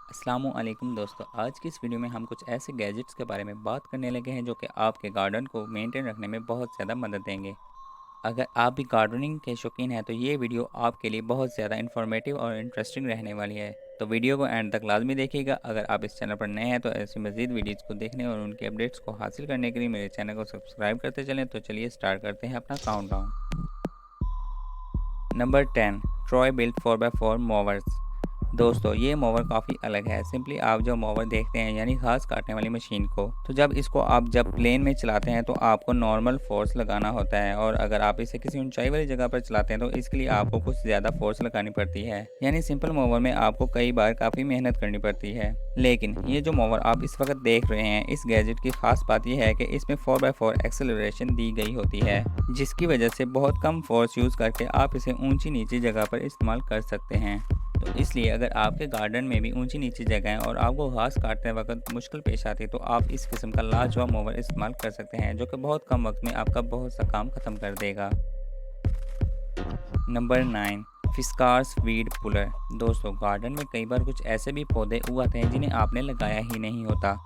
अस्सलामुअलैकुम दोस्तों, आज की इस वीडियो में हम कुछ ऐसे गैजेट्स के बारे में बात करने लगे हैं जो कि आपके गार्डन को मेंटेन रखने में बहुत ज़्यादा मदद देंगे। अगर आप भी गार्डनिंग के शौकीन हैं तो ये वीडियो आपके लिए बहुत ज़्यादा इन्फॉर्मेटिव और इंटरेस्टिंग रहने वाली है। तो वीडियो को एंड तक लाजमी देखिएगा। अगर आप इस चैनल पर नए हैं तो ऐसी मज़ीद वीडियोज़ को देखने और उनके अपडेट्स को हासिल करने के लिए मेरे चैनल को सब्सक्राइब करते चलें। तो चलिए स्टार्ट करते हैं अपना countdown. Number 10, Troy built 4x4 mowers. दोस्तों, ये मोवर काफ़ी अलग है। सिंपली आप जो मोवर देखते हैं यानी घास काटने वाली मशीन को, तो जब इसको आप जब प्लेन में चलाते हैं तो आपको नॉर्मल फोर्स लगाना होता है, और अगर आप इसे किसी ऊंचाई वाली जगह पर चलाते हैं तो इसके लिए आपको कुछ ज़्यादा फोर्स लगानी पड़ती है। यानी सिंपल मोवर में आपको कई बार काफ़ी मेहनत करनी पड़ती है। लेकिन ये जो मोवर आप इस वक्त देख रहे हैं, इस गैजेट की खास बात यह है कि इसमें 4x4 एक्सेलरेशन दी गई होती है, जिसकी वजह से बहुत कम फोर्स यूज़ करके आप इसे ऊंची नीची जगह पर इस्तेमाल कर सकते हैं। तो इसलिए अगर आपके गार्डन में भी ऊंची नीची जगह है और आपको घास काटते वक्त मुश्किल पेश आती है तो आप इस किस्म का लाजवाब मोवर इस्तेमाल कर सकते हैं, जो कि बहुत कम वक्त में आपका बहुत सा काम ख़त्म कर देगा। Number 9, Fiskars weed puller. दोस्तों, गार्डन में कई बार कुछ ऐसे भी पौधे उगाते हैं जिन्हें आपने लगाया ही नहीं होता,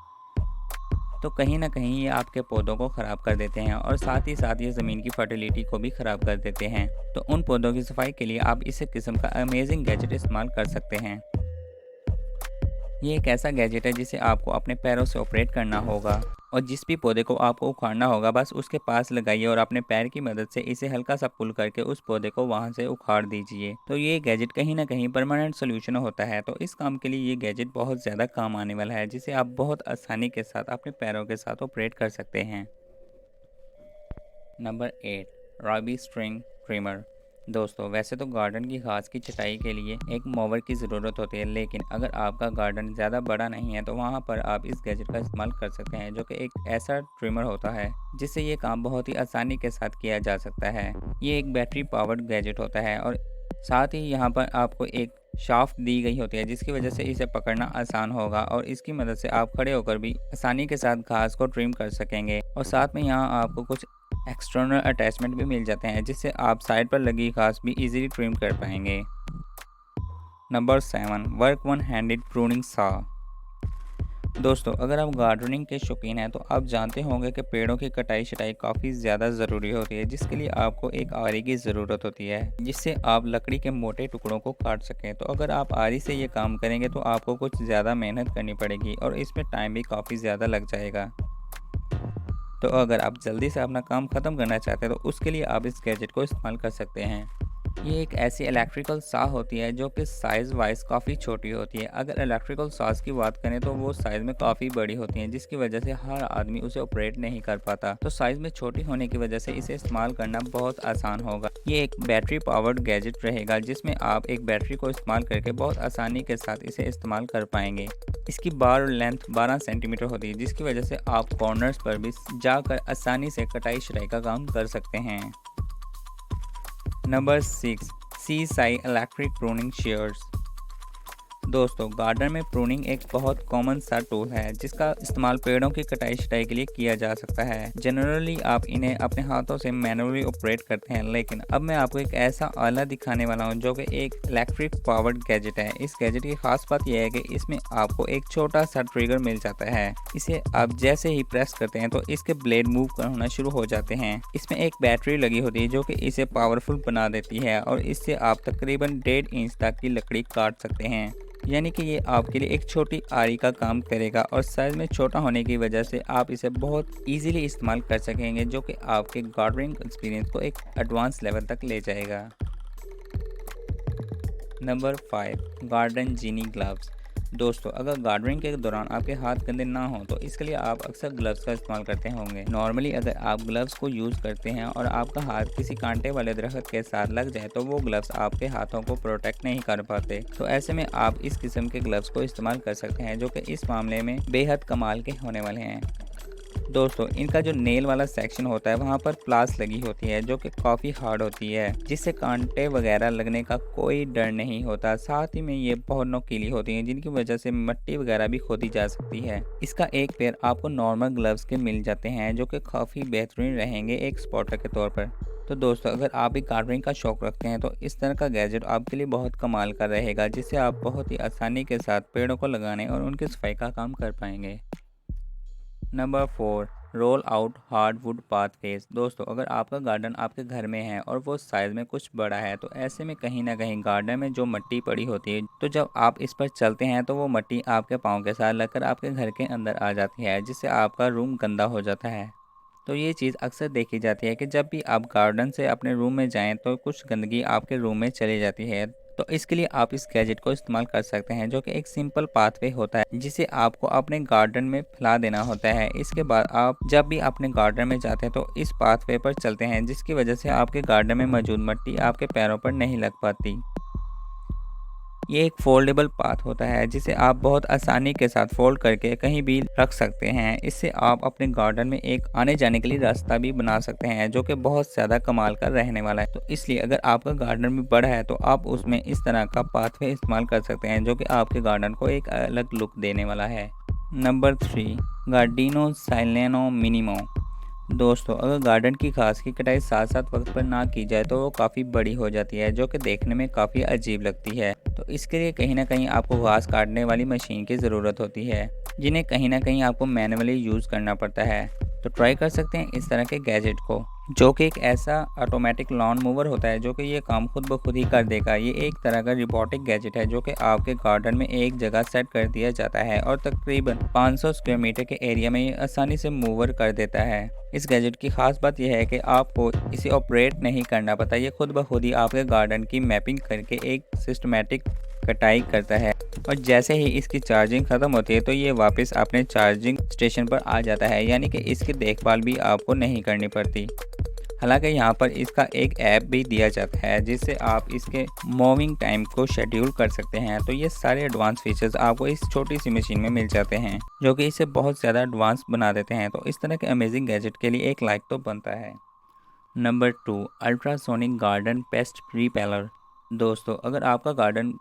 तो कहीं ना कहीं ये आपके पौधों को ख़राब कर देते हैं और साथ ही साथ ये ज़मीन की फर्टिलिटी को भी ख़राब कर देते हैं। तो उन पौधों की सफाई के लिए आप इस किस्म का अमेजिंग गैजेट इस्तेमाल कर सकते हैं। ये एक ऐसा गैजेट है जिसे आपको अपने पैरों से ऑपरेट करना होगा, और जिस भी पौधे को आपको उखाड़ना होगा बस उसके पास लगाइए और अपने पैर की मदद से इसे हल्का सा पुल करके उस पौधे को वहां से उखाड़ दीजिए। तो ये गैजेट कहीं ना कहीं परमानेंट सोल्यूशन होता है। तो इस काम के लिए ये गैजेट बहुत ज़्यादा काम आने वाला है, जिसे आप बहुत आसानी के साथ अपने पैरों के साथ ऑपरेट कर सकते हैं। Number 8, Robbie string trimmer. दोस्तों, वैसे तो गार्डन की घास की छटाई के लिए एक मोवर की ज़रूरत होती है, लेकिन अगर आपका गार्डन ज़्यादा बड़ा नहीं है तो वहाँ पर आप इस गैजेट का इस्तेमाल कर सकते हैं, जो कि एक ऐसा ट्रिमर होता है जिससे ये काम बहुत ही आसानी के साथ किया जा सकता है। ये एक बैटरी पावर्ड गैजेट होता है, और साथ ही यहाँ पर आपको एक शाफ्ट दी गई होती है जिसकी वजह से इसे पकड़ना आसान होगा, और इसकी मदद से आप खड़े होकर भी आसानी के साथ घास को ट्रिम कर सकेंगे। और साथ में यहाँ आपको कुछ एक्सटर्नल अटैचमेंट भी मिल जाते हैं जिससे आप साइड पर लगी घास भी इजीली ट्रिम कर पाएंगे। Number 7, work one handed pruning सा। दोस्तों, अगर आप गार्डनिंग के शौकीन हैं तो आप जानते होंगे कि पेड़ों की कटाई छटाई काफ़ी ज़्यादा ज़रूरी होती है, जिसके लिए आपको एक आरी की ज़रूरत होती है जिससे आप लकड़ी के मोटे टुकड़ों को काट सकें। तो अगर आप आरी से ये काम करेंगे तो आपको कुछ ज़्यादा मेहनत करनी पड़ेगी और इसमें टाइम भी काफ़ी ज़्यादा लग जाएगा। तो अगर आप जल्दी से अपना काम ख़त्म करना चाहते हैं तो उसके लिए आप इस गैजेट को इस्तेमाल कर सकते हैं। ये एक ऐसी इलेक्ट्रिकल सॉ होती है जो कि साइज़ वाइज काफ़ी छोटी होती है। अगर इलेक्ट्रिकल सॉस की बात करें तो वो साइज़ में काफ़ी बड़ी होती हैं, जिसकी वजह से हर आदमी उसे ऑपरेट नहीं कर पाता। तो साइज़ में छोटी होने की वजह से इसे इस्तेमाल करना बहुत आसान होगा। ये एक बैटरी पावर्ड गैजेट रहेगा जिसमें आप एक बैटरी को इस्तेमाल करके बहुत आसानी के साथ इसे इस्तेमाल कर पाएंगे। इसकी बार लेंथ 12 सेंटीमीटर होती है, जिसकी वजह से आप कॉर्नर्स पर भी जाकर आसानी से कटाई छटाई का काम कर सकते हैं। नंबर 6, सी साई इलेक्ट्रिक प्रूनिंग शेयर्स। दोस्तों, गार्डन में प्रूनिंग एक बहुत कॉमन सा टूल है जिसका इस्तेमाल पेड़ों की कटाई छटाई के लिए किया जा सकता है। जनरली आप इन्हें अपने हाथों से मैनुअली ऑपरेट करते हैं, लेकिन अब मैं आपको एक ऐसा आला दिखाने वाला हूं जो कि एक इलेक्ट्रिक पावर्ड गैजेट है। इस गैजेट की खास बात यह है कि इसमें आपको एक छोटा सा ट्रिगर मिल जाता है। इसे आप जैसे ही प्रेस करते हैं तो इसके ब्लेड मूव होना शुरू हो जाते हैं। इसमें एक बैटरी लगी होती है जो कि इसे पावरफुल बना देती है, और इससे आप तकरीबन 1.5 इंच तक की लकड़ी काट सकते हैं। यानी कि ये आपके लिए एक छोटी आरी का काम करेगा, और साइज़ में छोटा होने की वजह से आप इसे बहुत इजीली इस्तेमाल कर सकेंगे, जो कि आपके गार्डनिंग एक्सपीरियंस को एक एडवांस लेवल तक ले जाएगा। नंबर 5, गार्डन जीनी ग्लव्स। दोस्तों, अगर गार्डनिंग के दौरान आपके हाथ गंदे ना हो तो इसके लिए आप अक्सर ग्लव्स का इस्तेमाल करते होंगे। नॉर्मली अगर आप ग्लव्स को यूज़ करते हैं और आपका हाथ किसी कांटे वाले दरख्त के साथ लग जाए तो वो ग्लव्स आपके हाथों को प्रोटेक्ट नहीं कर पाते। तो ऐसे में आप इस किस्म के ग्लव्स को इस्तेमाल कर सकते हैं, जो कि इस मामले में बेहद कमाल के होने वाले हैं। दोस्तों, इनका जो नेल वाला सेक्शन होता है वहाँ पर प्लास लगी होती है जो कि काफ़ी हार्ड होती है, जिससे कांटे वगैरह लगने का कोई डर नहीं होता। साथ ही में ये बहुत नुकीली होती हैं, जिनकी वजह से मिट्टी वगैरह भी खोदी जा सकती है। इसका एक पेयर आपको नॉर्मल ग्लव्स के मिल जाते हैं जो कि काफ़ी बेहतरीन रहेंगे एक स्पॉटर के तौर पर। तो दोस्तों अगर आप भी गार्डनिंग का शौक़ रखते हैं तो इस तरह का गैजेट आपके लिए बहुत कमाल का रहेगा, जिससे आप बहुत ही आसानी के साथ पेड़ों को लगाने और उनकी सफाई का काम कर पाएंगे। Number 4, roll out hardwood pathways. दोस्तों अगर आपका गार्डन आपके घर में है और वो साइज़ में कुछ बड़ा है, तो ऐसे में कहीं ना कहीं गार्डन में जो मिट्टी पड़ी होती है, तो जब आप इस पर चलते हैं तो वो मिट्टी आपके पाँव के साथ लगकर आपके घर के अंदर आ जाती है, जिससे आपका रूम गंदा हो जाता है। तो ये चीज़ अक्सर देखी जाती है कि जब भी आप गार्डन से अपने रूम में जाएं तो कुछ गंदगी आपके रूम में चली जाती है। तो इसके लिए आप इस गैजेट को इस्तेमाल कर सकते हैं, जो कि एक सिंपल पाथवे होता है जिसे आपको अपने गार्डन में फैला देना होता है। इसके बाद आप जब भी अपने गार्डन में जाते हैं तो इस पाथवे पर चलते हैं, जिसकी वजह से आपके गार्डन में मौजूद मिट्टी आपके पैरों पर नहीं लग पाती। ये एक फोल्डेबल पाथ होता है जिसे आप बहुत आसानी के साथ फोल्ड करके कहीं भी रख सकते हैं। इससे आप अपने गार्डन में एक आने जाने के लिए रास्ता भी बना सकते हैं, जो कि बहुत ज़्यादा कमाल का रहने वाला है। तो इसलिए अगर आपका गार्डन भी बड़ा है तो आप उसमें इस तरह का पाथवे इस्तेमाल कर सकते हैं, जो कि आपके गार्डन को एक अलग लुक देने वाला है। नंबर 3, गार्डिनो साइलेनो मिनिमो। दोस्तों अगर गार्डन की घास की कटाई साथ साथ वक्त पर ना की जाए तो वो काफ़ी बड़ी हो जाती है, जो कि देखने में काफ़ी अजीब लगती है। तो इसके लिए कहीं ना कहीं आपको घास काटने वाली मशीन की ज़रूरत होती है, जिन्हें कहीं ना कहीं आपको मैनुअली यूज़ करना पड़ता है। तो ट्राई कर सकते हैं इस तरह के गैजेट को, जो कि एक ऐसा ऑटोमेटिक लॉन मूवर होता है जो कि ये काम खुद ब खुद ही कर देगा। ये एक तरह का रोबोटिक गैजेट है जो कि आपके गार्डन में एक जगह सेट कर दिया जाता है और तकरीबन 500 स्क्वायर मीटर के एरिया में ये आसानी से मूवर कर देता है। इस गैजेट की खास बात यह है कि आपको इसे ऑपरेट नहीं करना पड़ता, ये खुद ब खुद ही आपके गार्डन की मैपिंग करके एक सिस्टमेटिक कटाई करता है, और जैसे ही इसकी चार्जिंग ख़त्म होती है तो ये वापस अपने चार्जिंग स्टेशन पर आ जाता है, यानी कि इसकी देखभाल भी आपको नहीं करनी पड़ती। हालांकि यहाँ पर इसका एक ऐप भी दिया जाता है जिससे आप इसके मूविंग टाइम को शेड्यूल कर सकते हैं। तो ये सारे एडवांस फीचर्स आपको इस छोटी सी मशीन में मिल जाते हैं, जो कि इसे बहुत ज़्यादा एडवांस बना देते हैं। तो इस तरह के अमेजिंग गैजेट के लिए एक लाइक तो बनता है। Number 2, ultrasonic garden paste repeller. दोस्तों अगर आपका गार्डन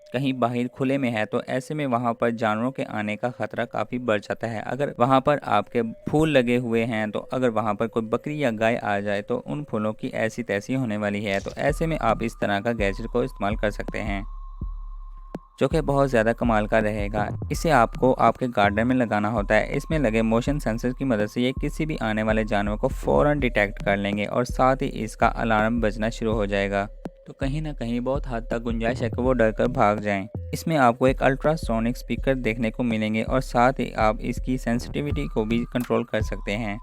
कहीं बाहर खुले में है तो ऐसे में वहाँ पर जानवरों के आने का खतरा काफ़ी बढ़ जाता है। अगर वहाँ पर आपके फूल लगे हुए हैं तो अगर वहाँ पर कोई बकरी या गाय आ जाए तो उन फूलों की ऐसी तैसी होने वाली है। तो ऐसे में आप इस तरह का गैजेट को इस्तेमाल कर सकते हैं, जो कि बहुत ज़्यादा कमाल का रहेगा। इसे आपको आपके गार्डन में लगाना होता है। इसमें लगे मोशन सेंसर की मदद से ये किसी भी आने वाले जानवर को फ़ौरन डिटेक्ट कर लेंगे और साथ ही इसका अलार्म बजना शुरू हो जाएगा। तो कहीं ना कहीं बहुत हद तक गुंजाइश है कि वो डर कर भाग जाएं। इसमें आपको एक अल्ट्रासोनिक स्पीकर देखने को मिलेंगे और साथ ही आप इसकी सेंसिटिविटी को भी कंट्रोल कर सकते हैं।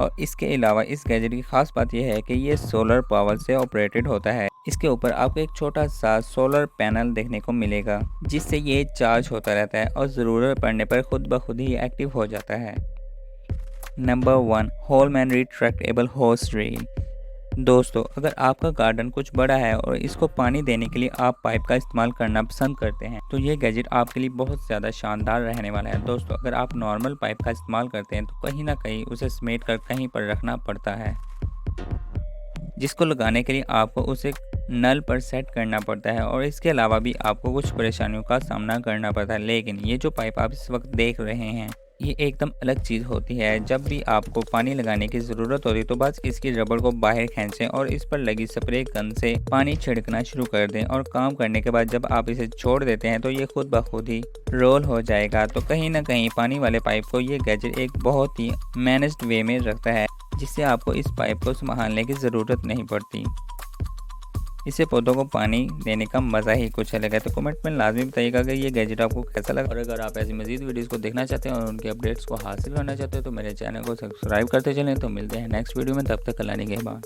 और इसके अलावा इस गैजेट की खास बात यह है कि ये सोलर पावर से ऑपरेटेड होता है। इसके ऊपर आपको एक छोटा सा सोलर पैनल देखने को मिलेगा, जिससे ये चार्ज होता रहता है और ज़रूरत पड़ने पर खुद ब खुद ही एक्टिव हो जाता है। नंबर 1, होलमैन रिट्रैक्टेबल होस रील। दोस्तों अगर आपका गार्डन कुछ बड़ा है और इसको पानी देने के लिए आप पाइप का इस्तेमाल करना पसंद करते हैं, तो ये गैजेट आपके लिए बहुत ज़्यादा शानदार रहने वाला है। दोस्तों अगर आप नॉर्मल पाइप का इस्तेमाल करते हैं तो कहीं ना कहीं उसे समेट कर कहीं पर रखना पड़ता है, जिसको लगाने के लिए आपको उसे नल पर सेट करना पड़ता है और इसके अलावा भी आपको कुछ परेशानियों का सामना करना पड़ता है। लेकिन ये जो पाइप आप इस वक्त देख रहे हैं ये एकदम अलग चीज़ होती है। जब भी आपको पानी लगाने की ज़रूरत होती है तो बस इसकी रबड़ को बाहर खींचें और इस पर लगी स्प्रे गन से पानी छिड़कना शुरू कर दें, और काम करने के बाद जब आप इसे छोड़ देते हैं तो ये खुद ब खुद ही रोल हो जाएगा। तो कहीं ना कहीं पानी वाले पाइप को ये गैजेट एक बहुत ही मैनेज्ड वे में रखता है, जिससे आपको इस पाइप को संभालने की ज़रूरत नहीं पड़ती। इससे पौधों को पानी देने का मज़ा ही कुछ अलग है। तो कमेंट में लाजमी बताइएगा कि ये गैजेट आपको कैसा लगा, और अगर आप ऐसी मज़ीद वीडियोस को देखना चाहते हैं और उनके अपडेट्स को हासिल करना चाहते हैं तो मेरे चैनल को सब्सक्राइब करते चलें। तो मिलते हैं नेक्स्ट वीडियो में, तब तक अल्लाह निगहबान।